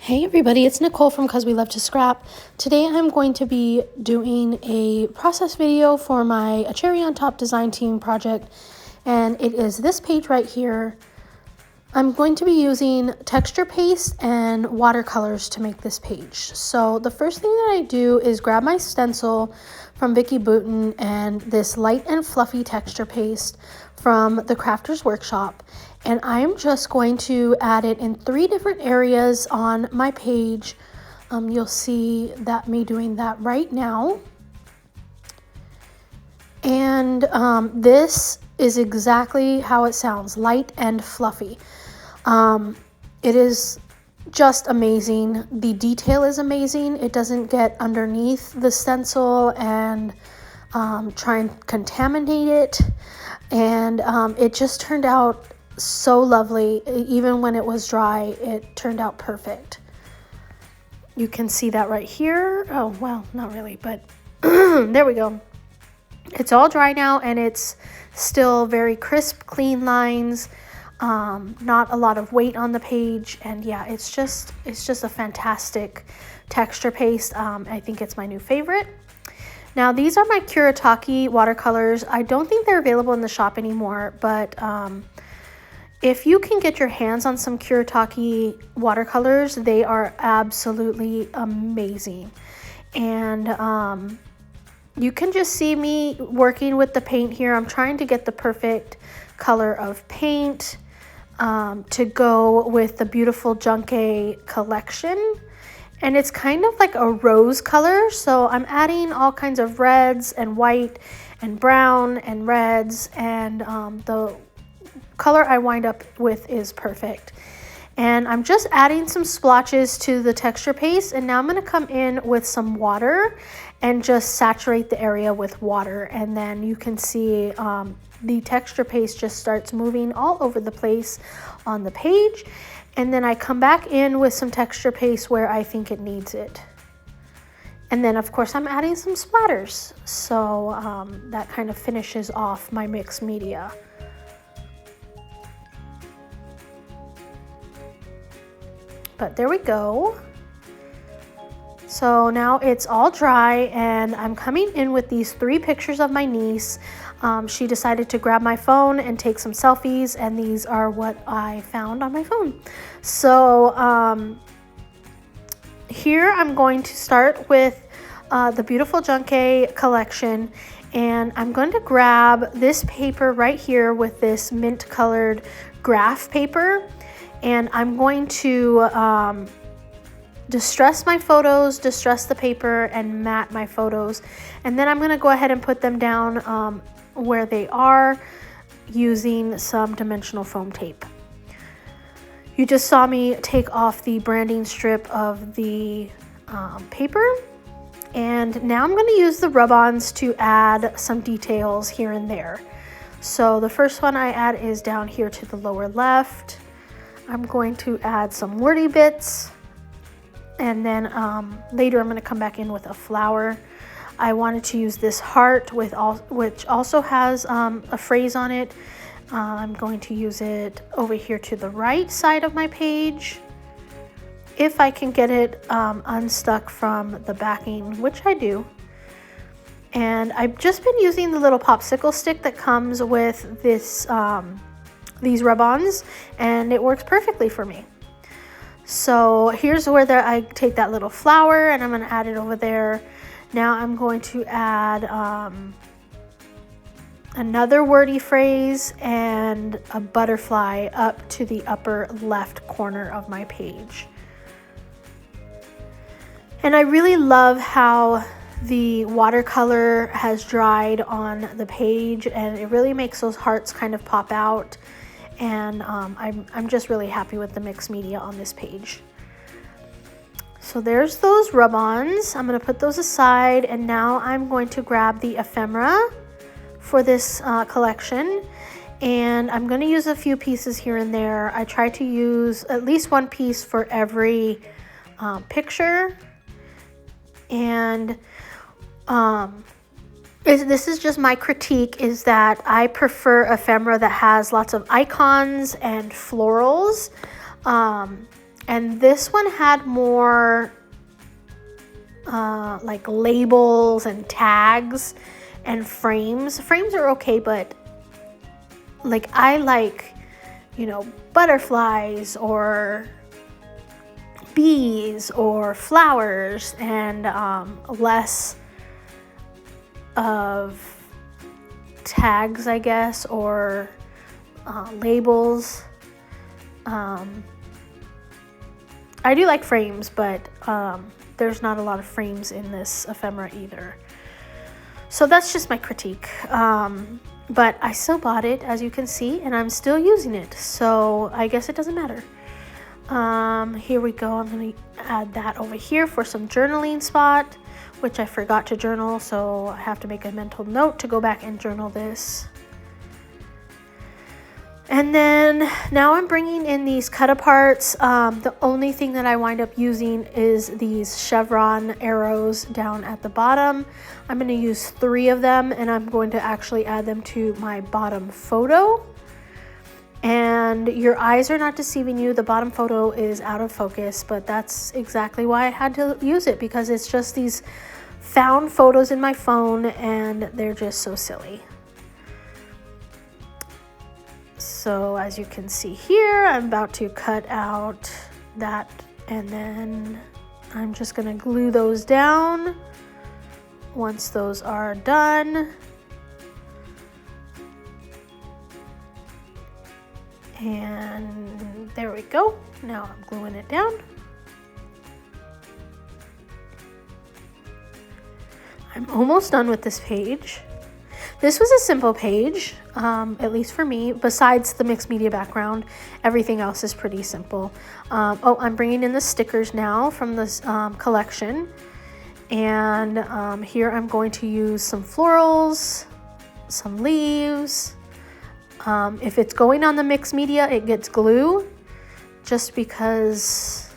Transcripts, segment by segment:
Hey everybody, it's Nicole from Cause We Love to Scrap. Today I'm going to be doing a process video for my A Cherry on Top design team project, and it is this page right here. I'm going to be using texture paste and watercolors to make this page. So the first thing that I do is grab my stencil from Vicky Bouton and this light and fluffy texture paste from the Crafter's Workshop. And I'm just going to add it in 3 different areas on my page. You'll see that me doing that right now. And this is exactly how it sounds, light and fluffy. It is just amazing. The detail is amazing. It doesn't get underneath the stencil and try and contaminate it. And it just turned out so lovely. Even when it was dry, it turned out perfect. You can see that right here. Oh, well, not really, but there we go. It's all dry now and it's still very crisp, clean lines. Not a lot of weight on the page, and yeah, it's just a fantastic texture paste. I think it's my new favorite. Now these are my Kuretake watercolors. I don't think they're available in the shop anymore, but if you can get your hands on some Kuretake watercolors, they are absolutely amazing. And you can just see me working with the paint here. I'm trying to get the perfect color of paint to go with the Beautiful Junque collection. And it's kind of like a rose color, so I'm adding all kinds of reds and white and brown and reds, and the color I wind up with is perfect. And I'm just adding some splotches to the texture paste, and now I'm going to come in with some water and just saturate the area with water, and then you can see the texture paste just starts moving all over the place on the page. And then I come back in with some texture paste where I think it needs it. And then of course I'm adding some splatters. So that kind of finishes off my mixed media. But there we go. So now it's all dry, and I'm coming in with these 3 pictures of my niece. She decided to grab my phone and take some selfies, and these are what I found on my phone. So here I'm going to start with the Beautiful Junque collection, and I'm going to grab this paper right here with this mint colored graph paper, and I'm going to distress my photos, distress the paper, and matte my photos. And then I'm going to go ahead and put them down where they are using some dimensional foam tape. You just saw me take off the branding strip of the paper. And now I'm going to use the rub-ons to add some details here and there. So the first one I add is down here to the lower left. I'm going to add some wordy bits. And then later I'm going to come back in with a flower. I wanted to use this heart which also has a phrase on it. I'm going to use it over here to the right side of my page, if I can get it unstuck from the backing, which I do. And I've just been using the little popsicle stick that comes with this these rub-ons, and it works perfectly for me. So here's where I take that little flower and I'm going to add it over there. Now I'm going to add another wordy phrase and a butterfly up to the upper left corner of my page. And I really love how the watercolor has dried on the page, and it really makes those hearts kind of pop out. And I'm just really happy with the mixed media on this page. So there's those rub-ons. I'm going to put those aside, and now I'm going to grab the ephemera for this collection, and I'm going to use a few pieces here and there. I try to use at least 1 piece for every picture, and this is just my critique, is that I prefer ephemera that has lots of icons and florals. And this one had more like labels and tags and frames. Frames are okay, but like I like, you know, butterflies or bees or flowers, and less of tags, I guess, or labels. I do like frames, but there's not a lot of frames in this ephemera either. So that's just my critique. But I still bought it, as you can see, and I'm still using it. So I guess it doesn't matter. Here we go. I'm going to add that over here for some journaling spot, which I forgot to journal. So I have to make a mental note to go back and journal this. And then now I'm bringing in these cut aparts. The only thing that I wind up using is these chevron arrows down at the bottom. I'm going to use 3 of them, and I'm going to actually add them to my bottom photo. And your eyes are not deceiving you. The bottom photo is out of focus, but that's exactly why I had to use it, because it's just these found photos in my phone and they're just so silly. So as you can see here, I'm about to cut out that, and then I'm just going to glue those down. Once those are done, and there we go. Now I'm gluing it down. I'm almost done with this page. This was a simple page, at least for me. Besides the mixed media background, everything else is pretty simple. Oh, I'm bringing in the stickers now from this collection. And here I'm going to use some florals, some leaves. If it's going on the mixed media, it gets glue, just because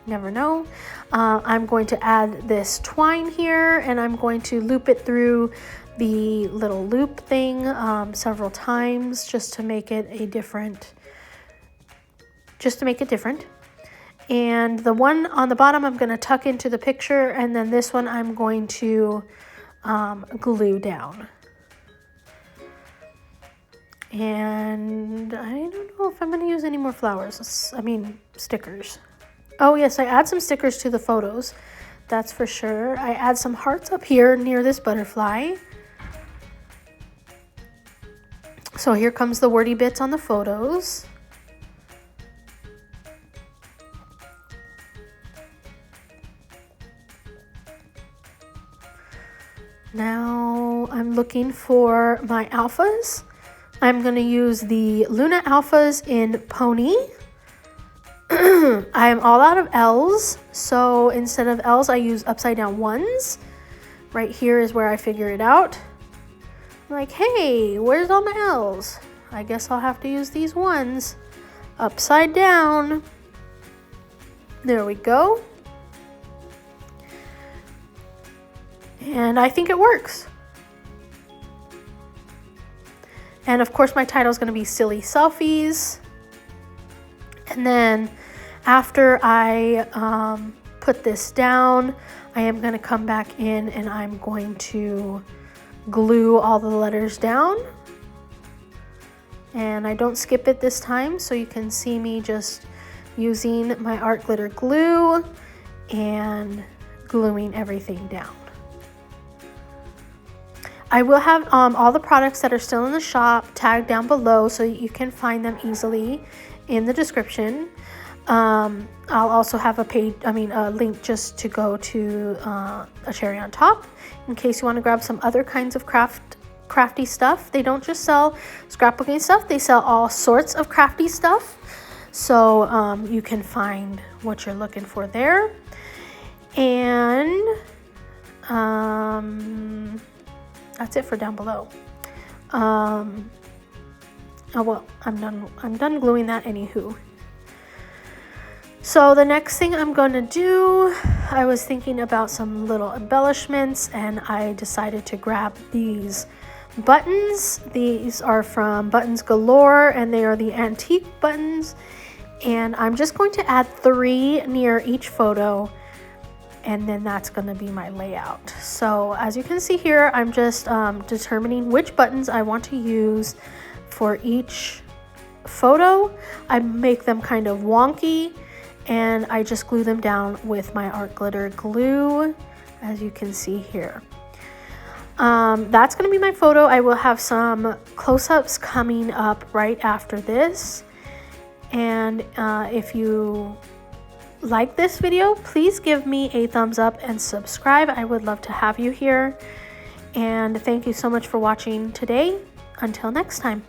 you never know. I'm going to add this twine here, and I'm going to loop it through the little loop thing several times, just to make it different. And the one on the bottom I'm going to tuck into the picture, and then this one I'm going to glue down. And I don't know if I'm going to use any more flowers. I mean, stickers. Oh yes, I add some stickers to the photos. That's for sure. I add some hearts up here near this butterfly. So here comes the wordy bits on the photos. Now I'm looking for my alphas. I'm going to use the Luna alphas in Pony. I'm all out of L's, so instead of L's I use upside down ones. Right here is where I figure it out. I'm like, hey, where's all my L's? I guess I'll have to use these ones upside down. There we go. And I think it works. And of course my title is going to be Silly Selfies. And then after I put this down, I am going to come back in and I'm going to glue all the letters down. And I don't skip it this time, so you can see me just using my art glitter glue and gluing everything down. I will have all the products that are still in the shop tagged down below so you can find them easily in the description. I'll also have a link just to go to a cherry on top in case you want to grab some other kinds of crafty stuff. They don't just sell scrapbooking stuff, they sell all sorts of crafty stuff. So you can find what you're looking for there. And that's it for down below. Oh well, I'm done gluing that anywho. So the next thing I'm going to do, I was thinking about some little embellishments, and I decided to grab these buttons. These are from Buttons Galore, and they are the antique buttons. And I'm just going to add 3 near each photo, and then that's going to be my layout. So as you can see here, I'm just determining which buttons I want to use for each photo. I make them kind of wonky, and I just glue them down with my art glitter glue, as you can see here. That's going to be my photo. I will have some close-ups coming up right after this. And if you like this video, please give me a thumbs up and subscribe. I would love to have you here. And thank you so much for watching today. Until next time.